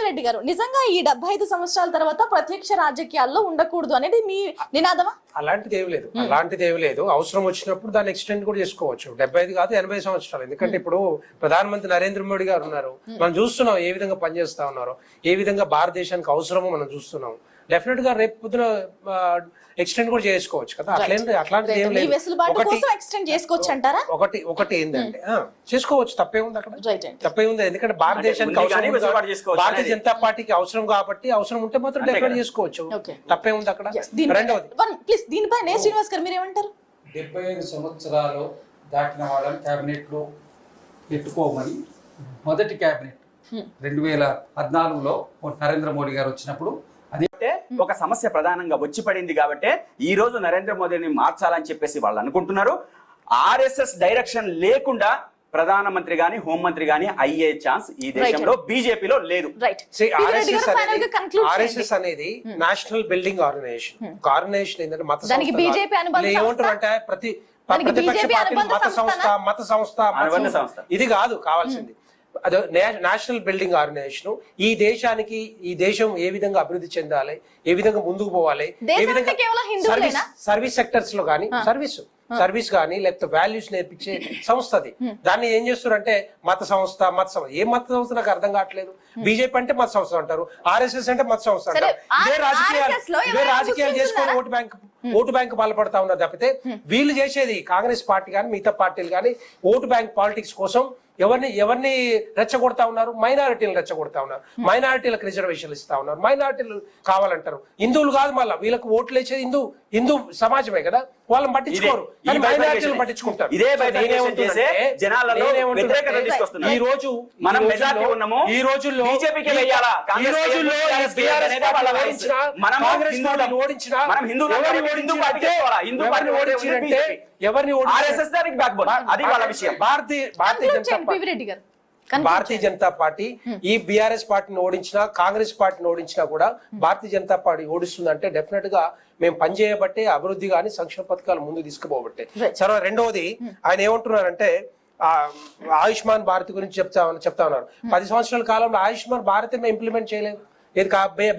రెడ్డి గారు, నిజంగా ఈ 75 సంవత్సరాల తర్వాత ప్రత్యక్ష రాజకీయాల్లో ఉండకూడదు అనేది మీ నినాదమా? అలాంటిది ఏమి లేదు. అవసరం వచ్చినప్పుడు దాన్ని ఎక్స్టెండ్ కూడా చేసుకోవచ్చు. 75 కాదు 80 సంవత్సరాలు. ఎందుకంటే ఇప్పుడు ప్రధానమంత్రి నరేంద్ర మోడీ గారు ఉన్నారు, మనం చూస్తున్నాం ఏ విధంగా పనిచేస్తా ఉన్నారో, ఏ విధంగా భారతదేశానికి అవసరమో మనం చూస్తున్నాం. డెఫినెట్ గా రేపు పొద్దున ఎక్స్టెండ్ కూడా చేసుకోవచ్చు కదా. అట్లాంటిది ఏం లేదు. ఒకటి ఏంటంటే చేసుకోవచ్చు, తప్పే ఉంది అక్కడ, తప్పే ఉంది. ఎందుకంటే భారతదేశానికి భారతీయ జనతా పార్టీకి అవసరం కాబట్టి అవసరం ఉంటే మాత్రం డెఫినెట్ చేసుకోవచ్చు, తప్పే ఉంది అక్కడ. రెండవది దీనిపై శ్రీనివాస్ గారు మీరేమంటారు? 75 సంవత్సరాలు దాటిన వాళ్ళని క్యాబినెట్ లో పెట్టుకోమని మొదటి క్యాబినెట్ 2014లో నరేంద్ర మోడీ గారు వచ్చినప్పుడు ఒక సమస్య ప్రధానంగా వచ్చి పడింది కాబట్టి ఈ రోజు నరేంద్ర మోదీని మార్చాలని చెప్పేసి వాళ్ళు అనుకుంటున్నారు. ఆర్ఎస్ఎస్ డైరెక్షన్ లేకుండా ప్రధానమంత్రి గాని హోంమంత్రి గాని అయ్యే ఛాన్స్ ఈ దేశంలో బీజేపీలో లేదు. ఆర్ఎస్ఎస్ అనేది నేషనల్ బిల్డింగ్ ఆర్గనైజేషన్ ఏంటంటే మత ఏమంటారంటే ప్రతిపక్ష పార్టీ మత సంస్థ ఇది కాదు కావాల్సింది. అదే నేషనల్ బిల్డింగ్ ఆర్గనైజేషన్. ఈ దేశానికి ఈ దేశం ఏ విధంగా అభివృద్ధి చెందాలి, ఏ విధంగా ముందుకు పోవాలి, ఏ విధంగా సర్వీస్ సెక్టర్స్ లో కానీ సర్వీస్ కానీ లేకపోతే వాల్యూస్ నేర్పించే సంస్థ అది. దాన్ని ఏం చేస్తారంటే మత సంస్థ ఏ మత సంస్థ నాకు అర్థం కావట్లేదు. బీజేపీ అంటే మత సంస్థ అంటారు, ఆర్ఎస్ఎస్ అంటే మత సంస్థ అంటారు. ఇదే రాజకీయాలు చేసుకొని ఓటు బ్యాంక్ పాల్పడతా ఉన్నారు తప్పితే వీళ్ళు చేసేది కాంగ్రెస్ పార్టీ కానీ మిగతా పార్టీలు కానీ ఓటు బ్యాంక్ పాలిటిక్స్ కోసం ఎవరిని రెచ్చగొడతా ఉన్నారు? మైనారిటీలు రెచ్చగొడతా ఉన్నారు, మైనారిటీలకు రిజర్వేషన్లు ఇస్తా ఉన్నారు, మైనారిటీలు కావాలంటారు. హిందువులు కాదు, మళ్ళీ వీళ్ళకి ఓట్లు వేసేది హిందూ సమాజమే కదా, వాళ్ళని పట్టించుకోరు, మైనారిటీలు పట్టించుకుంటారు. ఈ రోజుల్లో భారతీయ జనతా పార్టీ ఈ బీఆర్ఎస్ పార్టీని ఓడించినా కాంగ్రెస్ పార్టీని ఓడించినా కూడా భారతీయ జనతా పార్టీ ఓడిస్తుందంటే డెఫినెట్ గా మేము పనిచేయబట్టే, అభివృద్ధి కానీ సంక్షేమ పథకాలు ముందు తీసుకుపోబట్టే. సరే, రెండవది ఆయన ఏమంటున్నారంటే ఆయుష్మాన్ భారత్ గురించి చెప్తా ఉన్నారు. 10 సంవత్సరాల కాలంలో ఆయుష్మాన్ భారత్ మేము ఇంప్లిమెంట్ చేయలేదు, ఇది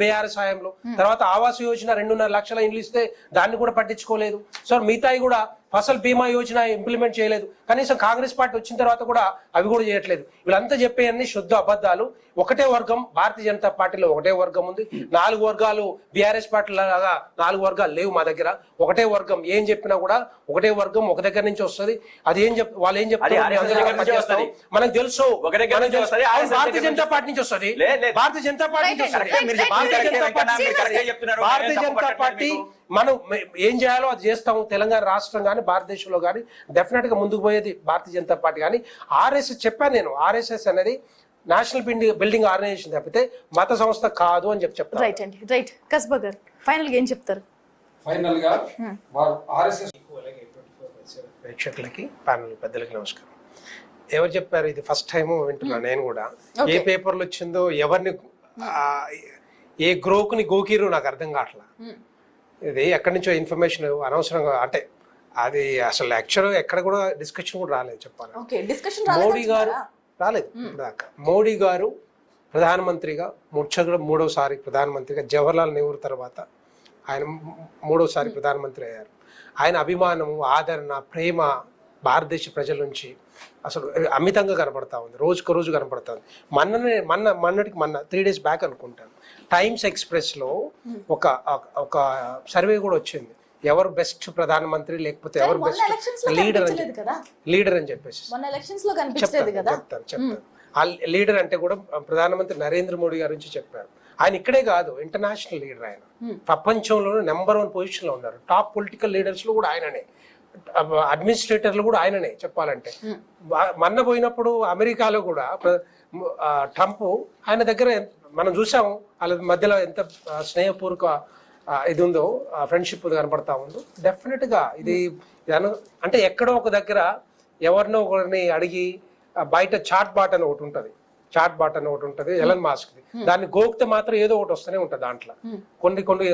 బీఆర్ఎస్ హయాంలో. తర్వాత ఆవాస్ యోజన 2.5 లక్షల ఇండ్లు ఇస్తే దాన్ని కూడా పట్టించుకోలేదు. సో మిగతాయి కూడా ఫసల్ బీమా యోజన ఇంప్లిమెంట్ చేయలేదు. కనీసం కాంగ్రెస్ పార్టీ వచ్చిన తర్వాత కూడా అవి కూడా చేయట్లేదు. వీళ్ళంతా చెప్పేయన్ని శుద్ధ అబద్ధాలు. ఒకటే వర్గం భారతీయ జనతా పార్టీలో, ఒకటే వర్గం ఉంది. 4 వర్గాలు బీఆర్ఎస్ పార్టీ లాగా 4 వర్గాలు లేవు మా దగ్గర. ఒకటే వర్గం, ఏం చెప్పినా కూడా ఒకటే వర్గం ఒక దగ్గర నుంచి వస్తుంది. అది వాళ్ళు ఏం చెప్తారు మనకు తెలుసు. భారతీయ జనతా పార్టీ నుంచి వస్తుంది, భారతీయ జనతా పార్టీ నుంచి వస్తుంది. భారతీయ జనతా పార్టీ మనం ఏం చేయాలో అది చేస్తాము. తెలంగాణ రాష్ట్రం కానీ భారతదేశంలో కానీ డెఫినెట్ గా ముందుకు పోయేది భారతీయ జనతా పార్టీ. కానీ ఆర్ఎస్ఎస్ చెప్పాను నేను, ఆర్ఎస్ఎస్ అనేది నేషనల్ బిల్డింగ్ ఆర్గనైజేషన్ తప్పితే మత సంస్థ కాదు అని చెప్తాను. రైట్ అండి, రైట్. కస్బా గారు ఫైనల్ గా ఏం చెప్తారు? ఫైనల్ గా ఆర్ఎస్ఎస్ ప్రేక్షకులకి ప్యానల్ పెద్దలకి నమస్కారం. ఎవరు చెప్పారు ఇది? ఫస్ట్ టైం వింటున్నాను నేను కూడా. ఏ పేపర్లో వచ్చిందో, ఎవరిని ఏ గ్రోకుని గోకీరు నాకు అర్థం కావట్లా. ఇది ఎక్కడి నుంచో ఇన్ఫర్మేషన్ అనవసరంగా, అంటే అది అసలు యాక్చువల్ ఎక్కడ కూడా డిస్కషన్ కూడా రాలేదు చెప్పాలి. మోడీ గారు రాలేదు దాకా. మోడీ గారు ప్రధానమంత్రిగా మూడవసారి ప్రధానమంత్రిగా, జవహర్లాల్ నెహ్రూ తర్వాత ఆయన 3వసారి ప్రధానమంత్రి అయ్యారు. ఆయన అభిమానము, ఆదరణ, ప్రేమ భారతదేశ ప్రజల నుంచి అసలు అమితంగా కనపడతా ఉంది, రోజుకు రోజు కనపడతా ఉంది. మొన్నటికి 3 days బ్యాక్ అనుకుంటాను, టైమ్స్ ఎక్స్ప్రెస్లో ఒక సర్వే కూడా వచ్చింది, ఎవరు బెస్ట్ ప్రధానమంత్రి లేకపోతే ఎవరు బెస్ట్ లీడర్ అని చెప్పేసి చెప్తాను. ఆ లీడర్ అంటే కూడా ప్రధానమంత్రి నరేంద్ర మోడీ గారి నుంచి చెప్పారు. ఆయన ఇక్కడే కాదు, ఇంటర్నేషనల్ లీడర్. ఆయన ప్రపంచంలోనే నెంబర్ 1 పొజిషన్ లో ఉన్నారు. టాప్ పొలిటికల్ లీడర్స్ లో కూడా ఆయననే, అడ్మినిస్ట్రేటర్లు కూడా ఆయననే చెప్పాలంటే. మొన్న పోయినప్పుడు అమెరికాలో కూడా ట్రంప్ ఆయన దగ్గర మనం చూసాము, వాళ్ళ మధ్యలో ఎంత స్నేహపూర్వక ఇది ఉందో, ఫ్రెండ్షిప్ కనపడతా ఉందో. డెఫినెట్ గా ఇది అంటే ఎక్కడో ఒక దగ్గర ఎవరినో ఒకరిని అడిగి, బయట చాట్ బాట్ అని ఒకటి ఉంటుంది, ఎలన్ మాస్క్ ది. దాన్ని గోకితే మాత్రం ఏదో ఒకటి వస్తూనే ఉంటుంది దాంట్లో.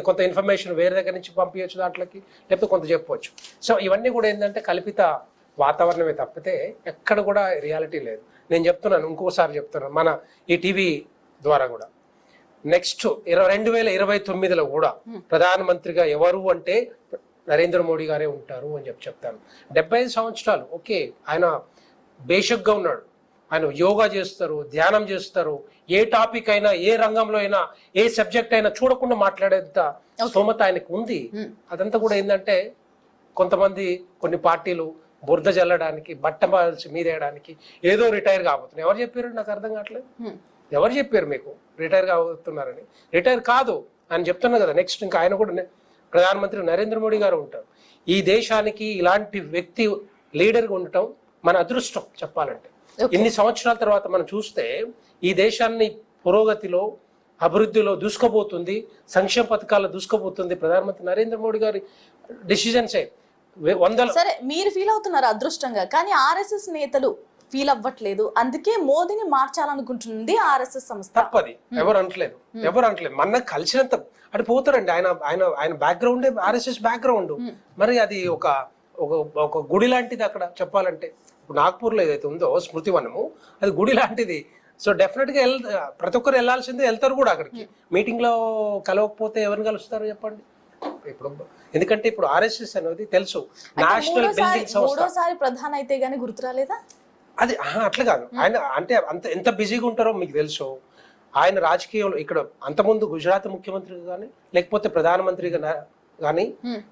కొంత ఇన్ఫర్మేషన్ వేరే దగ్గర నుంచి పంపించచ్చు దాంట్లోకి, లేకపోతే కొంత చెప్పవచ్చు. సో ఇవన్నీ కూడా ఏంటంటే కల్పిత వాతావరణమే తప్పితే ఎక్కడ కూడా రియాలిటీ లేదు. నేను చెప్తున్నాను, ఇంకోసారి చెప్తున్నాను మన ఈ టీవీ ద్వారా కూడా, నెక్స్ట్ 2029లో కూడా ప్రధానమంత్రిగా ఎవరు అంటే నరేంద్ర మోడీ గారే ఉంటారు అని చెప్తాను. 75 సంవత్సరాలు ఓకే, ఆయన బేషక్గా ఉన్నాడు, ఆయన యోగా చేస్తారు, ధ్యానం చేస్తారు, ఏ టాపిక్ అయినా, ఏ రంగంలో అయినా, ఏ సబ్జెక్ట్ అయినా చూడకుండా మాట్లాడేంత స్తోమత ఆయనకు ఉంది. అదంతా కూడా ఏంటంటే కొంతమంది కొన్ని పార్టీలు బురద జల్లడానికి, బట్ట మీదేయడానికి ఏదో రిటైర్ కాబోతున్నారు. ఎవరు చెప్పారు? నాకు అర్థం కావట్లేదు. ఎవరు చెప్పారు మీకు రిటైర్ కాబోతున్నారని? రిటైర్ కాదు అని చెప్తున్నా కదా. నెక్స్ట్ ఇంకా ఆయన కూడా ప్రధానమంత్రి నరేంద్ర మోడీ గారు ఉంటారు. ఈ దేశానికి ఇలాంటి వ్యక్తి లీడర్గా ఉండటం మన అదృష్టం చెప్పాలంటే. ఇన్ని సంవత్సరాల తర్వాత మనం చూస్తే ఈ దేశాన్ని పురోగతిలో, అభివృద్ధిలో దూసుకుపోతుంది, సంక్షేమ పథకాల్లో దూసుకుపోతుంది ప్రధానమంత్రి నరేంద్ర మోడీ గారి డిసిజన్సే. సరే, మీరు ఫీల్ అవుతున్నారు అదృష్టంగా, కానీ ఆర్ఎస్ఎస్ నేతలు ఫీల్ అవ్వట్లేదు. అందుకే మోదీని మార్చాలనుకుంటుంది ఆర్ఎస్ఎస్ సంస్థ. తప్పది, ఎవరు అంటలేదు. మన కలిసినంత అటు పోతారండి. ఆయన బ్యాక్గ్రౌండే ఆర్ఎస్ఎస్ బ్యాక్గ్రౌండ్. మరి అది ఒక గుడి లాంటిది అక్కడ చెప్పాలంటే. ఇప్పుడు నాగ్పూర్లో ఏదైతే ఉందో స్మృతివనము, అది గుడి లాంటిది. సో డెఫినెట్ గా ప్రతి ఒక్కరు వెళ్లాల్సిందే, వెళ్తారు కూడా అక్కడికి. మీటింగ్ లో కలవకపోతే ఎవరిని కలుస్తారు చెప్పండి? ఇప్పుడు ఎందుకంటే ఇప్పుడు ఆర్ఎస్ఎస్ అనేది తెలుసు, నేషనల్ బిల్డింగ్ సంస్థ. మూడోసారి ప్రధాని అయితే గానీ గుర్తు రాలేదా? అది అట్లా కాదు. ఆయన అంటే ఎంత బిజీగా ఉంటారో మీకు తెలుసు. ఆయన రాజకీయంలో ఇక్కడ అంతకుముందు గుజరాత్ ముఖ్యమంత్రిగా కానీ, లేకపోతే ప్రధానమంత్రిగా కానీ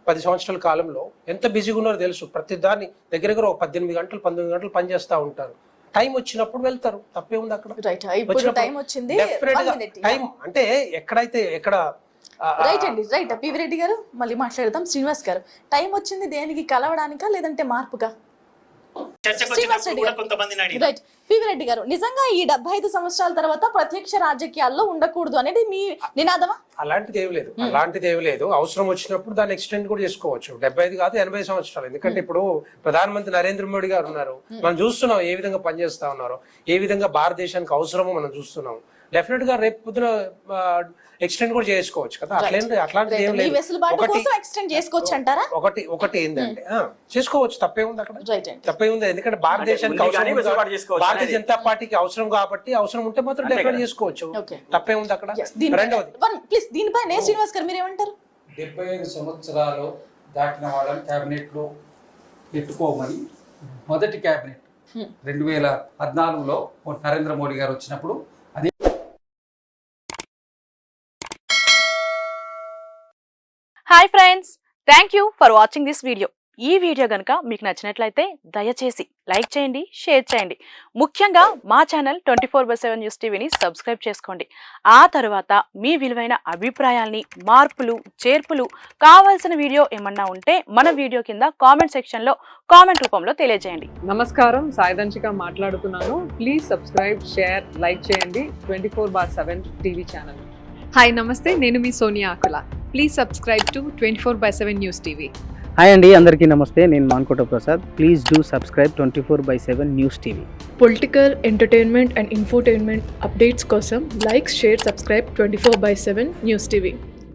10 సంవత్సరాల కాలంలో ఎంత బిజీగా ఉన్నారో తెలుసు. ప్రతి దాన్ని దగ్గర ఒక 18 గంటలు 19 గంటలు పనిచేస్తూ ఉంటారు. టైం వచ్చినప్పుడు వెళ్తారు, తప్పే ఉంది అక్కడ. టైం అంటే ఎక్కడ రైట్. పివి రెడ్డి గారు, మళ్ళీ మాట్లాడదాం. శ్రీనివాస్ గారు, టైం వచ్చింది దేనికి? కలవడానికా లేదంటే మార్పుగా? రైట్. పివి రెడ్డి గారు, నిజంగా ఈ 75 సంవత్సరాల తర్వాత ప్రత్యక్ష రాజకీయాల్లో ఉండకూడదు అనేది మీ నినాదమా? అలాంటిది ఏమి లేదు. అవసరం వచ్చినప్పుడు దాన్ని ఎక్స్టెండ్ కూడా చేసుకోవచ్చు. 75 కాదు, 80 సంవత్సరాలు. ఎందుకంటే ఇప్పుడు ప్రధానమంత్రి నరేంద్ర మోడీ గారు ఉన్నారు. మనం చూస్తున్నాం ఏ విధంగా పనిచేస్తా ఉన్నారో, ఏ విధంగా భారతదేశానికి అవసరమో మనం చూస్తున్నాం. డెఫినెట్ గా రేపు పొద్దున ఎక్స్టెండ్ కూడా చేసుకోవచ్చు కదా. అట్లాంటిది ఏం లేదు. ఒకటి ఏంటంటే చేసుకోవచ్చు, తప్పే ఉంది అక్కడ, తప్పే ఉంది. ఎందుకంటే భారతదేశానికి భారతీయ జనతా పార్టీకి అవసరం కాబట్టి, అవసరం ఉంటే మాత్రం డెఫినెట్ చేసుకోవచ్చు, తప్పే ఉంది అక్కడ. రెండవది దీనిపై శ్రీనివాస్ గారు మీరేమంటారు? 75 సంవత్సరాలు దాటిన వాళ్ళని క్యాబినెట్ లో పెట్టుకోమని మొదటి క్యాబినెట్ 2014లో నరేంద్ర మోడీ గారు వచ్చినప్పుడు అది. Hi friends, thank you for watching this video. ఈ వీడియో కనుక మీకు నచ్చినట్లయితే దయచేసి లైక్ చేయండి, షేర్ చేయండి. ముఖ్యంగా మా ఛానల్ 24/7 న్యూస్ టీవీని సబ్స్క్రైబ్ చేసుకోండి. ఆ తర్వాత మీ విలువైన అభిప్రాయాల్ని, మార్పులు, చేర్పులు, కావాల్సిన వీడియో ఏమన్నా ఉంటే మన వీడియో కింద కామెంట్ సెక్షన్లో కామెంట్ రూపంలో తెలియజేయండి. నమస్కారం, సాయిదంచిక మాట్లాడుతున్నాను. ప్లీజ్ సబ్స్క్రైబ్, షేర్, లైక్ చేయండి 24/7 టీవీ ఛానల్. హాయ్ నమస్తే, నేను మీ Sonia Akula. Please subscribe to 24/7 news TV. Hi అండి, అందరికీ నమస్తే. నేను Mankota Prasad. Please do subscribe 24/7 news TV. Political, entertainment and infotainment updates కోసం like, share, subscribe 24/7 news TV.